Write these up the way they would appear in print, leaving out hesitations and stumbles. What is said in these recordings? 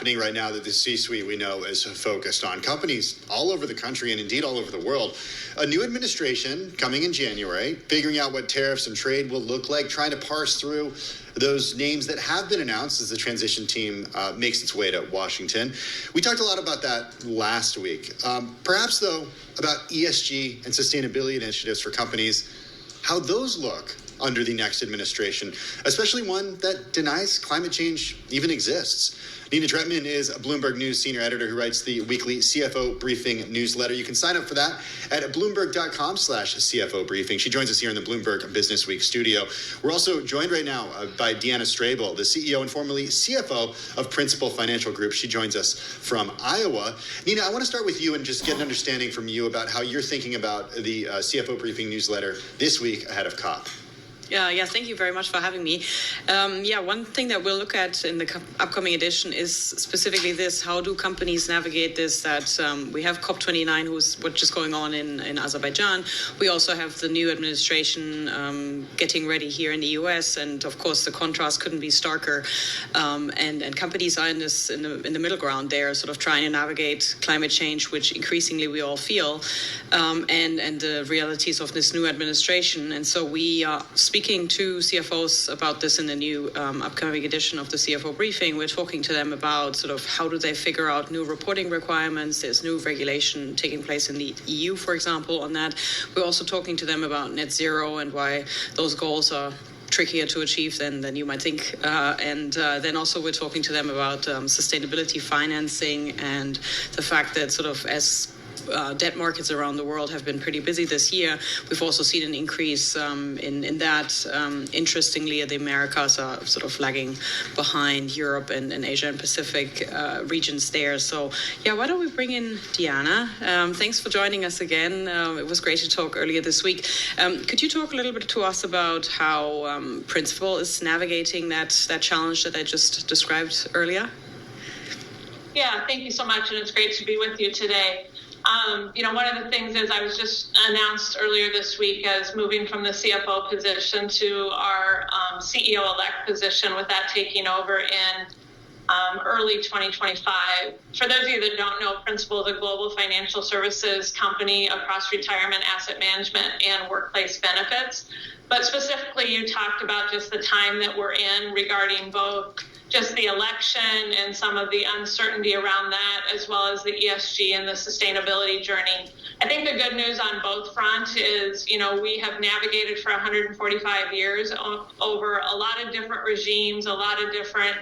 happening right now that the C-suite we know is focused on. Companies all over the country and indeed all over the world. A new administration coming in January, figuring out what tariffs and trade will look like, trying to parse through those names that have been announced as the transition team makes its way to Washington. We talked a lot about that last week. Perhaps, though, about ESG and sustainability initiatives for companies, how those look under the next administration, especially one that denies climate change even exists. Nina Tretman is a Bloomberg News senior editor who writes the weekly CFO Briefing newsletter. You can sign up for that at bloomberg.com/CFO Briefing. She joins us here in the Bloomberg Business Week studio. We're also joined right now by Deanna Strable, the CEO and formerly CFO of Principal Financial Group. She joins us from Iowa. Nina, I want to start with you and just get an understanding from you about how you're thinking about the CFO Briefing newsletter this week ahead of COP. Yeah, thank you very much for having me. One thing that we'll look at in the upcoming edition is specifically this: how do companies navigate this? That we have COP29, which is going on in Azerbaijan. We also have the new administration getting ready here in the US, and of course the contrast couldn't be starker. And companies are in the middle ground there, sort of trying to navigate climate change, which increasingly we all feel, and the realities of this new administration. And so we are speaking to CFOs about this in the new upcoming edition of the CFO Briefing. We're talking to them about sort of how do they figure out new reporting requirements. There's new regulation taking place in the EU, for example, on that. We're also talking to them about net zero and why those goals are trickier to achieve than you might think. Then also we're talking to them about sustainability financing and the fact that sort of as debt markets around the world have been pretty busy this year, we've also seen an increase in that. Interestingly, the Americas are sort of lagging behind Europe and Asia and Pacific regions there. So, why don't we bring in Deanna? Thanks for joining us again. It was great to talk earlier this week. Could you talk a little bit to us about how Principal is navigating that challenge that I just described earlier? Yeah, thank you so much, and it's great to be with you today. One of the things is I was just announced earlier this week as moving from the CFO position to our CEO-elect position, with that taking over in early 2025. For those of you that don't know, Principal is a global financial services company across retirement, asset management, and workplace benefits. But specifically, you talked about just the time that we're in regarding both just the election and some of the uncertainty around that, as well as the ESG and the sustainability journey. I think the good news on both fronts is, we have navigated for 145 years over a lot of different regimes, a lot of different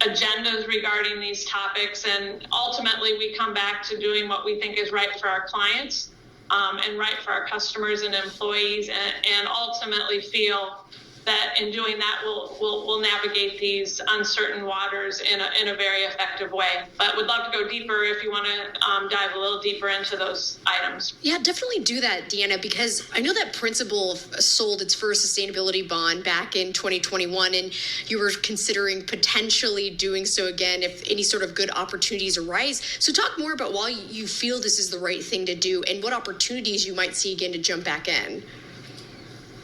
agendas regarding these topics. And ultimately, we come back to doing what we think is right for our clients and right for our customers and employees, and ultimately feel that in doing that, we'll navigate these uncertain waters in a very effective way. But would love to go deeper if you want to dive a little deeper into those items. Yeah, definitely do that, Deanna, because I know that Principal sold its first sustainability bond back in 2021, and you were considering potentially doing so again if any sort of good opportunities arise. So talk more about why you feel this is the right thing to do and what opportunities you might see again to jump back in.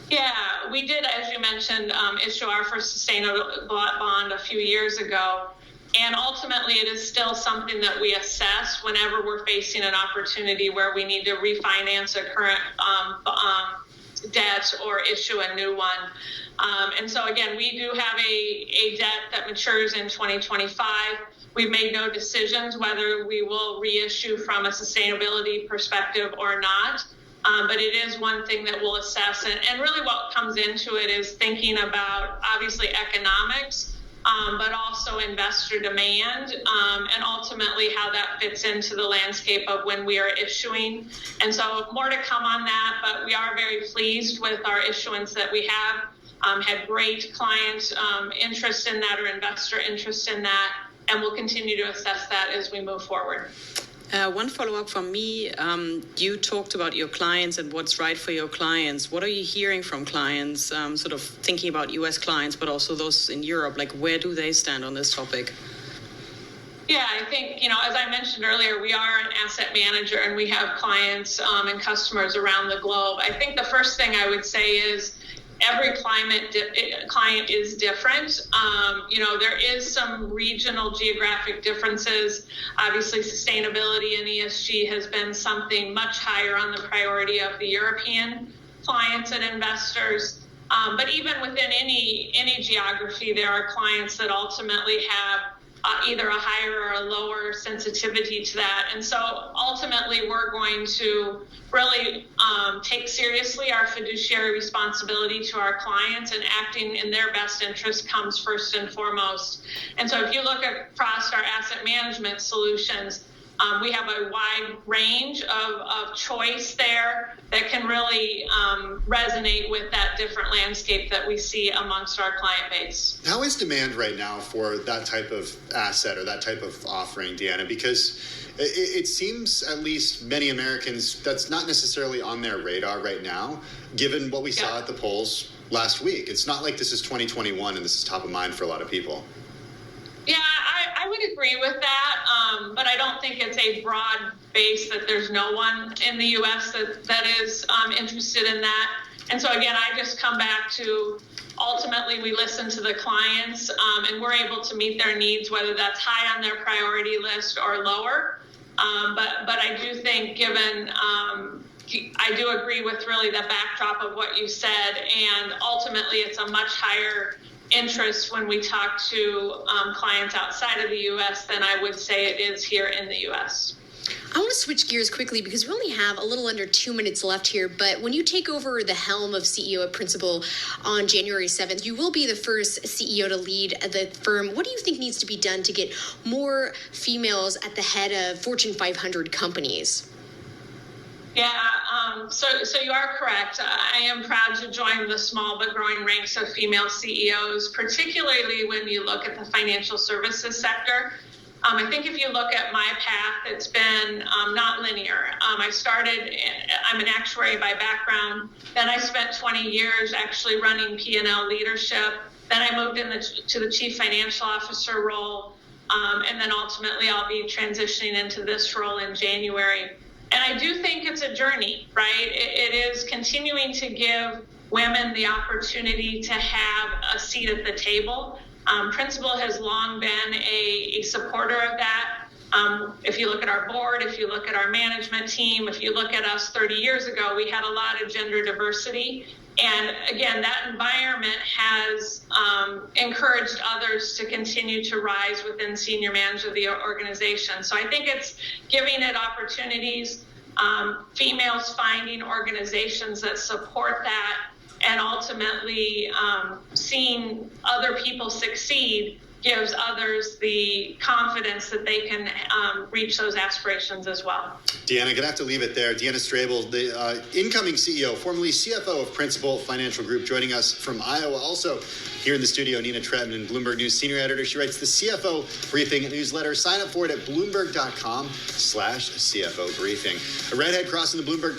Yeah, we did, as you mentioned, issue our first sustainable bond a few years ago. And ultimately, it is still something that we assess whenever we're facing an opportunity where we need to refinance a current debt or issue a new one. And so, again, we do have a debt that matures in 2025. We've made no decisions whether we will reissue from a sustainability perspective or not. But it is one thing that we'll assess. And really what comes into it is thinking about, obviously, economics, but also investor demand, and ultimately how that fits into the landscape of when we are issuing. And so more to come on that, but we are very pleased with our issuance that we have. Had great client interest in that, or investor interest in that, and we'll continue to assess that as we move forward. One follow-up from me. You talked about your clients and what's right for your clients. What are you hearing from clients, sort of thinking about U.S. clients, but also those in Europe? Like, where do they stand on this topic? Yeah, I think, as I mentioned earlier, we are an asset manager and we have clients and customers around the globe. I think the first thing I would say is, every client is different. There is some regional geographic differences. Obviously, sustainability and ESG has been something much higher on the priority of the European clients and investors. But even within any geography, there are clients that ultimately have either a higher or a lower sensitivity to that. And so ultimately, we're going to really take seriously our fiduciary responsibility to our clients, and acting in their best interest comes first and foremost. And so if you look across our asset management solutions, we have a wide range of choice there that can really resonate with that different landscape that we see amongst our client base. How is demand right now for that type of asset or that type of offering, Deanna? Because it seems, at least many Americans, that's not necessarily on their radar right now, given what we saw at the polls last week. It's not like this is 2021 and this is top of mind for a lot of people. Yeah, I would agree with that, but I don't think it's a broad base that there's no one in the U.S. that is interested in that. And so, again, I just come back to ultimately we listen to the clients and we're able to meet their needs, whether that's high on their priority list or lower. But I do think given I do agree with really the backdrop of what you said, and ultimately it's a much higher interest when we talk to clients outside of the U.S. than I would say it is here in the U.S. I want to switch gears quickly because we only have a little under 2 minutes left here. But when you take over the helm of CEO at Principal on January 7th, you will be the first CEO to lead the firm. What do you think needs to be done to get more females at the head of Fortune 500 companies? Yeah, so you are correct. I am proud to join the small but growing ranks of female CEOs, particularly when you look at the financial services sector. I think if you look at my path, it's been not linear. I'm an actuary by background. Then I spent 20 years actually running P&L leadership. Then I moved to the chief financial officer role. And then ultimately I'll be transitioning into this role in January. And I do think it's a journey, right? It is continuing to give women the opportunity to have a seat at the table. Principal has long been a supporter of that. If you look at our board, if you look at our management team, if you look at us 30 years ago, we had a lot of gender diversity. And again, that environment has encouraged others to continue to rise within senior management of the organization. So I think it's giving it opportunities, females finding organizations that support that, and ultimately seeing other people succeed gives others the confidence that they can reach those aspirations as well. Deanna, going to have to leave it there. Deanna Strable, the incoming CEO, formerly CFO of Principal Financial Group, joining us from Iowa. Also here in the studio, Nina Tretman, Bloomberg News senior editor. She writes the CFO Briefing newsletter. Sign up for it at Bloomberg.com/CFO Briefing. A redhead crossing the Bloomberg